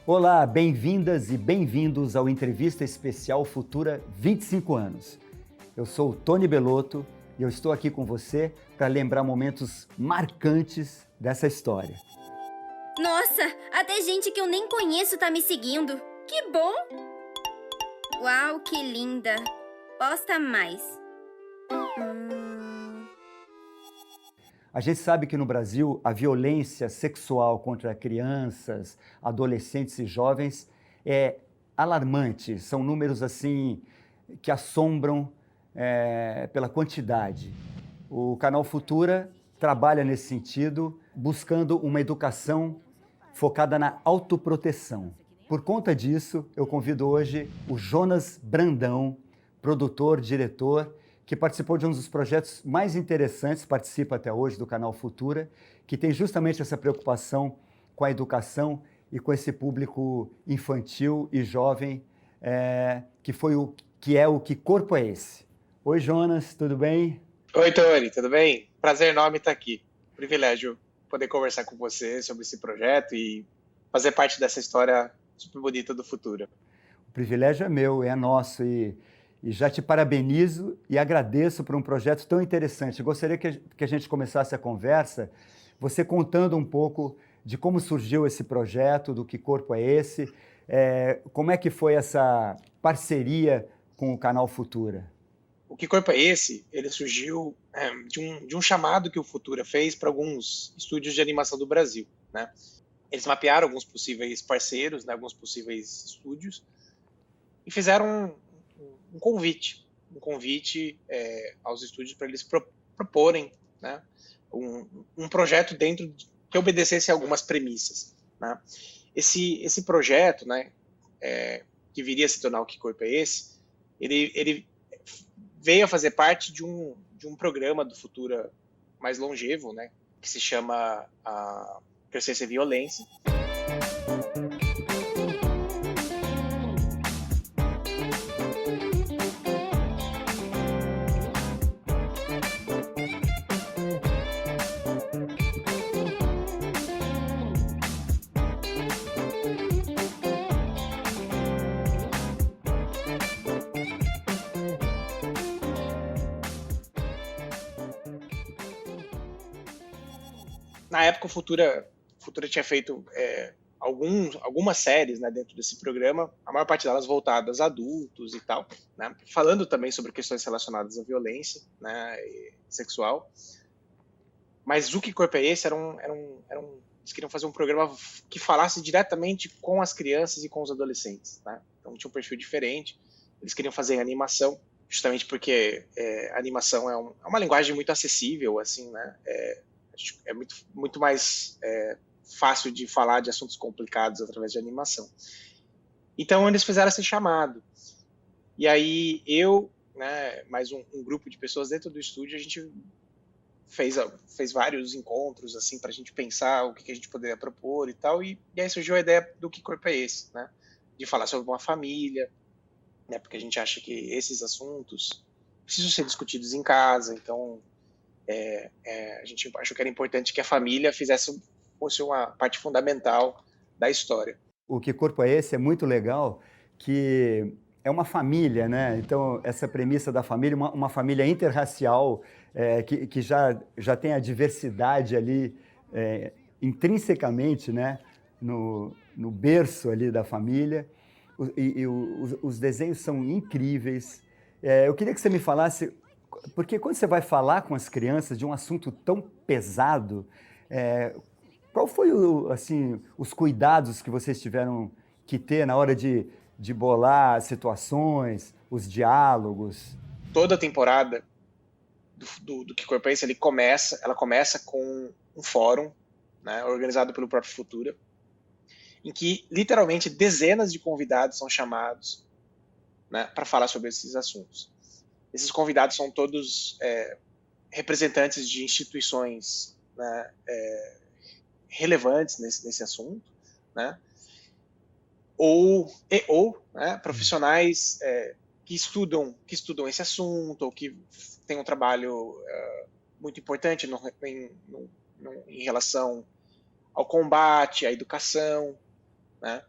Olá, bem-vindas e bem-vindos ao Entrevista Especial Futura 25 anos. Eu sou o Tony Belotto e eu estou aqui com você para lembrar momentos marcantes dessa história. Nossa, até gente que eu nem conheço tá me seguindo. Que bom! Uau, que linda! Posta mais. A gente sabe que no Brasil a violência sexual contra crianças, adolescentes e jovens é alarmante. São números assim que assombram pela quantidade. O Canal Futura trabalha nesse sentido, buscando uma educação focada na autoproteção. Por conta disso, eu convido hoje o Jonas Brandão, produtor, diretor, que participou de um dos projetos mais interessantes, participa até hoje do Canal Futura, que tem justamente essa preocupação com a educação e com esse público infantil e jovem, que é o Que Corpo é Esse? Oi, Jonas, tudo bem? Oi, Tony, tudo bem? Prazer enorme estar aqui. Privilégio poder conversar com você sobre esse projeto e fazer parte dessa história super bonita do futuro. O privilégio é meu, é nosso, e já te parabenizo e agradeço por um projeto tão interessante. Gostaria que a gente começasse a conversa, você contando um pouco de como surgiu esse projeto, do Que Corpo é Esse, como é que foi essa parceria com o Canal Futura? O Que Corpo é Esse? Ele surgiu de um chamado que o Futura fez para alguns estúdios de animação do Brasil, né? Eles mapearam alguns possíveis parceiros, né, alguns possíveis estúdios, e fizeram um convite aos estúdios para eles proporem, né, um projeto que obedecesse a algumas premissas, né? Esse projeto, né, que viria a se tornar o Que Corpo é Esse, ele veio a fazer parte de um programa do Futura mais longevo, né, que se chama Crescer Sem Violência. Na época, o Futura tinha feito algumas séries, né, dentro desse programa, a maior parte delas voltadas a adultos e tal, né, falando também sobre questões relacionadas à violência, né, sexual. Mas o Que Corpo é Esse? Eles queriam fazer um programa que falasse diretamente com as crianças e com os adolescentes, né? Então tinha um perfil diferente. Eles queriam fazer animação, justamente porque a animação é uma linguagem muito acessível, assim, né? É muito mais fácil de falar de assuntos complicados através de animação. Então eles fizeram esse chamado. E aí eu, né, mais um grupo de pessoas dentro do estúdio, a gente fez vários encontros assim para a gente pensar o que a gente poderia propor e tal, e aí surgiu a ideia do Que Corpo é Esse, né? De falar sobre uma família, né? Porque a gente acha que esses assuntos precisam ser discutidos em casa, então a gente achou que era importante que a família fosse uma parte fundamental da história. O Que Corpo é Esse? É muito legal, que é uma família, né? Então, essa premissa da família, uma família interracial, que já tem a diversidade ali intrinsecamente, né? No berço ali da família. Os desenhos são incríveis. Eu queria que você me falasse, porque quando você vai falar com as crianças de um assunto tão pesado, qual foi assim, os cuidados que vocês tiveram que ter na hora de bolar as situações, os diálogos? Toda a temporada do Que Corpo é Esse? Ela começa com um fórum, né, organizado pelo próprio Futura, em que literalmente dezenas de convidados são chamados, né, para falar sobre esses assuntos. Esses convidados são todos representantes de instituições, né, relevantes nesse assunto, né, ou né, profissionais que estudam esse assunto, ou que têm um trabalho muito importante em relação ao combate, à educação, né?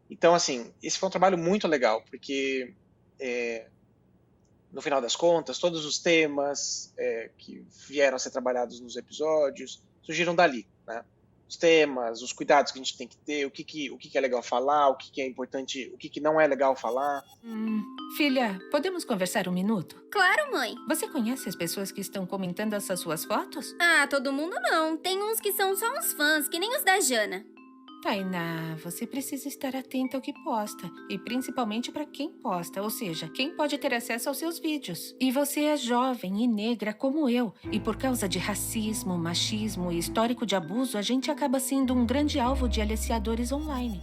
Então, assim, esse foi um trabalho muito legal, porque no final das contas, todos os temas que vieram a ser trabalhados nos episódios surgiram dali, né? Os temas, os cuidados que a gente tem que ter, o que é legal falar, o que é importante, o que não é legal falar. Filha, podemos conversar um minuto? Claro, mãe. Você conhece as pessoas que estão comentando essas suas fotos? Ah, todo mundo não. Tem uns que são só uns fãs, que nem os da Jana. Tainá, você precisa estar atenta ao que posta. E principalmente para quem posta, ou seja, quem pode ter acesso aos seus vídeos. E você é jovem e negra como eu. E por causa de racismo, machismo e histórico de abuso, a gente acaba sendo um grande alvo de aliciadores online.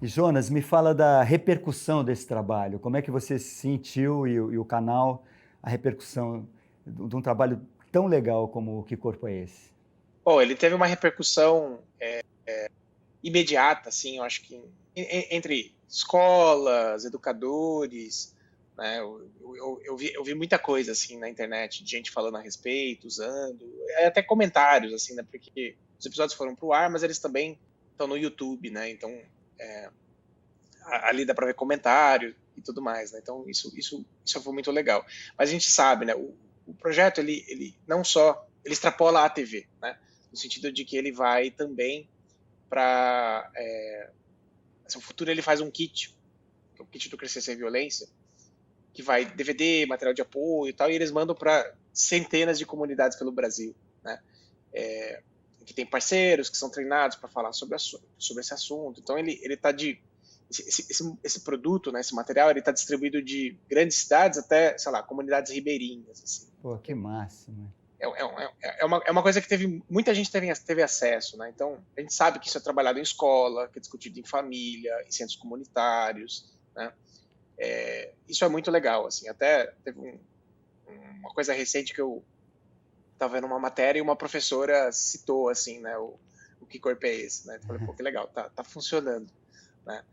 E Jonas, me fala da repercussão desse trabalho. Como é que você sentiu e o canal, a repercussão de um trabalho tão legal como Que Corpo é Esse? Bom, ele teve uma repercussão imediata, assim, eu acho que entre escolas, educadores, né? Eu vi muita coisa assim na internet, de gente falando a respeito, usando, até comentários, assim, né? Porque os episódios foram pro ar, mas eles também estão no YouTube, né? Então ali dá para ver comentário e tudo mais, né? Então isso foi muito legal. Mas a gente sabe, né? O projeto ele não só ele extrapola a TV, né? No sentido de que ele vai também para no futuro ele faz um kit, que é o kit do Crescer Sem Violência, que vai DVD, material de apoio e tal, e eles mandam para centenas de comunidades pelo Brasil, né? Que tem parceiros que são treinados para falar sobre esse assunto. Então ele está esse produto, né, esse material, ele está distribuído de grandes cidades até, sei lá, comunidades ribeirinhas, assim. Pô, que máximo. É uma coisa que muita gente teve acesso, né? Então, a gente sabe que isso é trabalhado em escola, que é discutido em família, em centros comunitários, né? Isso é muito legal, assim. Até teve uma coisa recente que eu estava vendo uma matéria e uma professora citou, assim, né? O Que Corpo é Esse, né? Eu falei, pô, que legal, tá funcionando, né?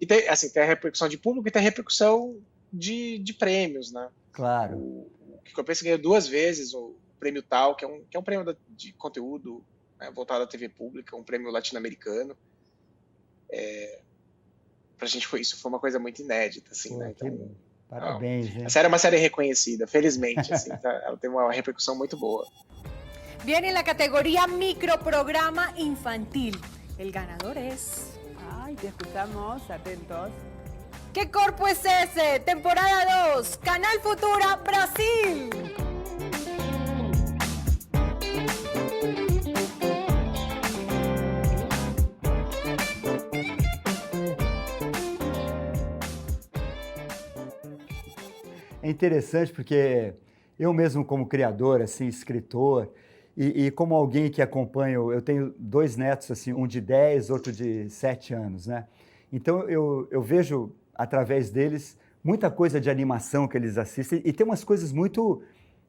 E tem a repercussão de público e tem a repercussão de prêmios, né? Claro. O Que Corpo é Esse ganhou 2 vezes o prêmio TAL, que é um prêmio de conteúdo, né, voltado à TV pública, um prêmio latino-americano. Pra gente isso foi uma coisa muito inédita, assim, Pô, né? Então, parabéns, hein? a série é uma série reconhecida, felizmente, assim, ela tem uma repercussão muito boa. Viene en la categoría microprograma infantil. El ganador es... Ay, te escuchamos, atentos. ¿Qué Corpo es Ese? Temporada 2, Canal Futura, Brasil. É interessante porque eu mesmo como criador, assim, escritor, e como alguém que acompanha, eu tenho 2 netos, assim, um de 10, outro de 7 anos, né? Então eu vejo, através deles, muita coisa de animação que eles assistem, e tem umas coisas muito,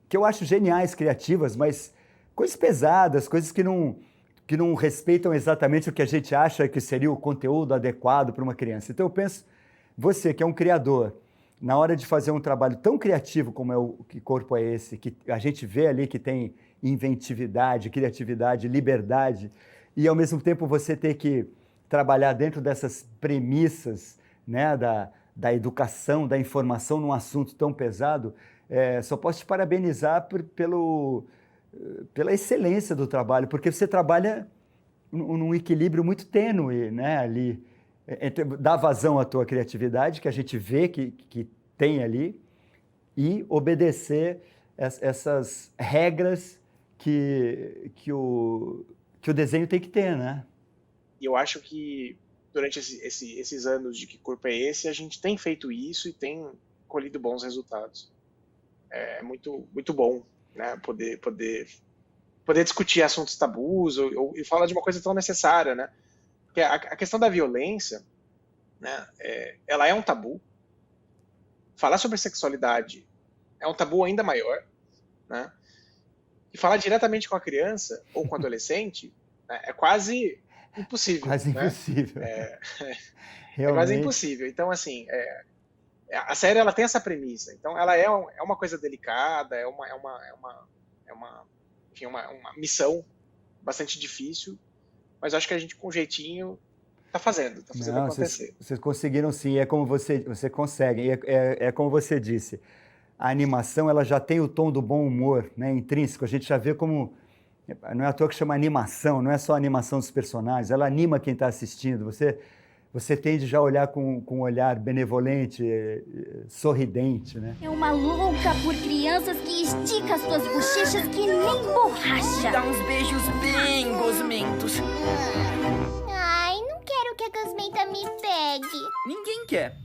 que eu acho geniais, criativas, mas coisas pesadas, coisas que não respeitam exatamente o que a gente acha que seria o conteúdo adequado para uma criança. Então eu penso, você que é um criador, na hora de fazer um trabalho tão criativo como é o Que Corpo é Esse, que a gente vê ali que tem inventividade, criatividade, liberdade, e ao mesmo tempo você ter que trabalhar dentro dessas premissas, né, da educação, da informação num assunto tão pesado, só posso te parabenizar pela excelência do trabalho, porque você trabalha num equilíbrio muito tênue, né, ali, dar vazão à tua criatividade, que a gente vê que tem ali, e obedecer essas regras que o desenho tem que ter, né? E eu acho que durante esses anos de Que Corpo é Esse, a gente tem feito isso e tem colhido bons resultados. É muito, muito bom, né? Poder discutir assuntos tabus e falar de uma coisa tão necessária, né? Porque a questão da violência, né? Ela é um tabu. Falar sobre sexualidade é um tabu ainda maior, né? E falar diretamente com a criança ou com o adolescente, né, é quase impossível. Quase né? impossível. É Realmente. quase impossível. Então, assim, a série ela tem essa premissa. Então, ela é uma coisa delicada, enfim, uma missão bastante difícil, mas eu acho que a gente, com jeitinho, tá fazendo Não, acontecer. vocês conseguiram sim, é como você consegue, é como você disse. A animação ela já tem o tom do bom humor, né, intrínseco, a gente já vê como, não é à toa que chama animação, não é só a animação dos personagens, ela anima quem está assistindo, você tende já a olhar com um olhar benevolente, sorridente, né? É uma louca por crianças que estica as tuas bochechas que nem borracha. Dá uns beijos bem gosmentos. Ai, não quero que a gosmenta me pegue. Ninguém quer.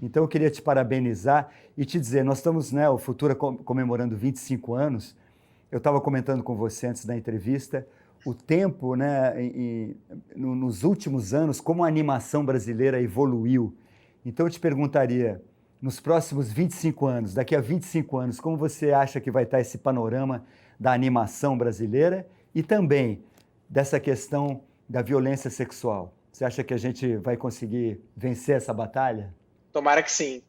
Então eu queria te parabenizar e te dizer, nós estamos, né, o Futura comemorando 25 anos, eu estava comentando com você antes da entrevista, o tempo, né, nos últimos anos, como a animação brasileira evoluiu. Então eu te perguntaria, nos próximos 25 anos, daqui a 25 anos, como você acha que vai estar esse panorama da animação brasileira e também dessa questão da violência sexual? Você acha que a gente vai conseguir vencer essa batalha? Tomara que sim.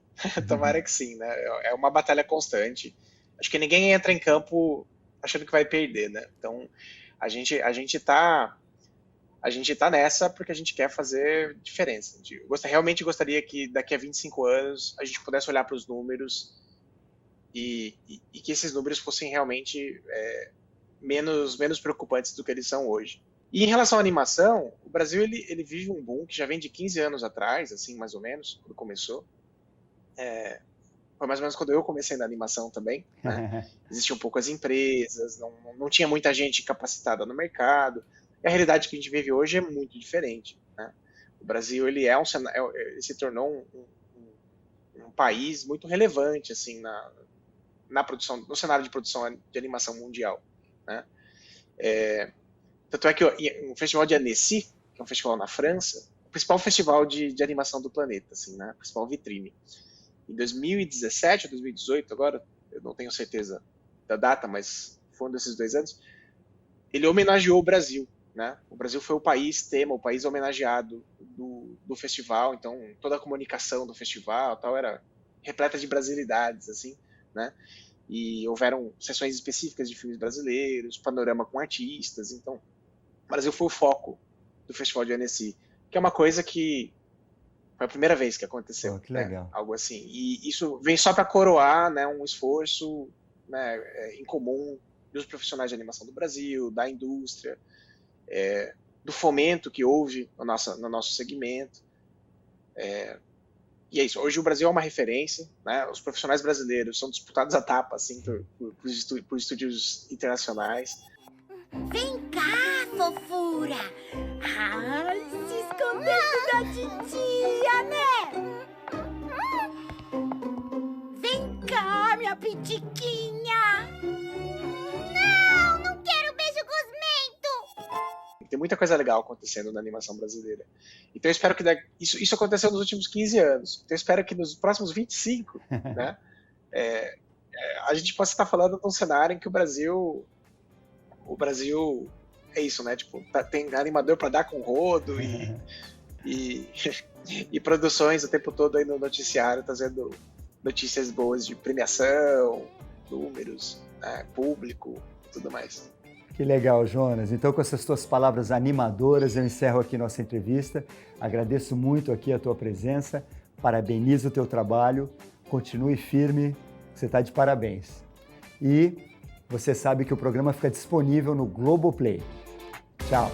Tomara que sim, né? É uma batalha constante. Acho que ninguém entra em campo achando que vai perder, né? Então, a gente tá nessa porque a gente quer fazer diferença. Realmente gostaria que daqui a 25 anos a gente pudesse olhar para os números e que esses números fossem realmente menos preocupantes do que eles são hoje. E em relação à animação, o Brasil ele vive um boom que já vem de 15 anos atrás, assim, mais ou menos, quando começou. Foi mais ou menos quando eu comecei na animação também, né? Existiam poucas empresas, não tinha muita gente capacitada no mercado. E a realidade que a gente vive hoje é muito diferente, né? O Brasil ele se tornou um país muito relevante assim na produção, no cenário de produção de animação mundial, né? Tanto é que o Festival de Annecy, que é um festival na França, o principal festival de animação do planeta, assim, né? A principal vitrine. Em 2017 ou 2018, agora eu não tenho certeza da data, mas foi um desses 2 anos, ele homenageou o Brasil, né? O Brasil foi o país tema, o país homenageado do festival, então toda a comunicação do festival tal era repleta de brasilidades, assim, né? E houveram sessões específicas de filmes brasileiros, panorama com artistas, então o Brasil foi o foco do Festival de Annecy, que é uma coisa que foi a primeira vez que aconteceu, que legal. Né? Algo assim. E isso vem só para coroar, né, um esforço, né, em comum dos profissionais de animação do Brasil, da indústria, do fomento que houve no nosso segmento. E é isso. Hoje o Brasil é uma referência, né? Os profissionais brasileiros são disputados a tapa assim, por estúdios internacionais. Vem cá, fofura! Ai, se escondendo da titia, né? Vem cá, minha pitiquinha! Não quero beijo gosmento! Tem muita coisa legal acontecendo na animação brasileira. Então eu espero que isso aconteceu nos últimos 15 anos. Então eu espero que nos próximos 25, né, a gente possa estar falando de um cenário em que o Brasil é isso, né? Tipo, tem animador para dar com rodo e produções o tempo todo aí no noticiário trazendo notícias boas de premiação, números, né, público e tudo mais. Que legal, Jonas. Então, com essas tuas palavras animadoras, eu encerro aqui nossa entrevista. Agradeço muito aqui a tua presença, parabenizo o teu trabalho, continue firme, você está de parabéns. E você sabe que o programa fica disponível no Globoplay. Tchau.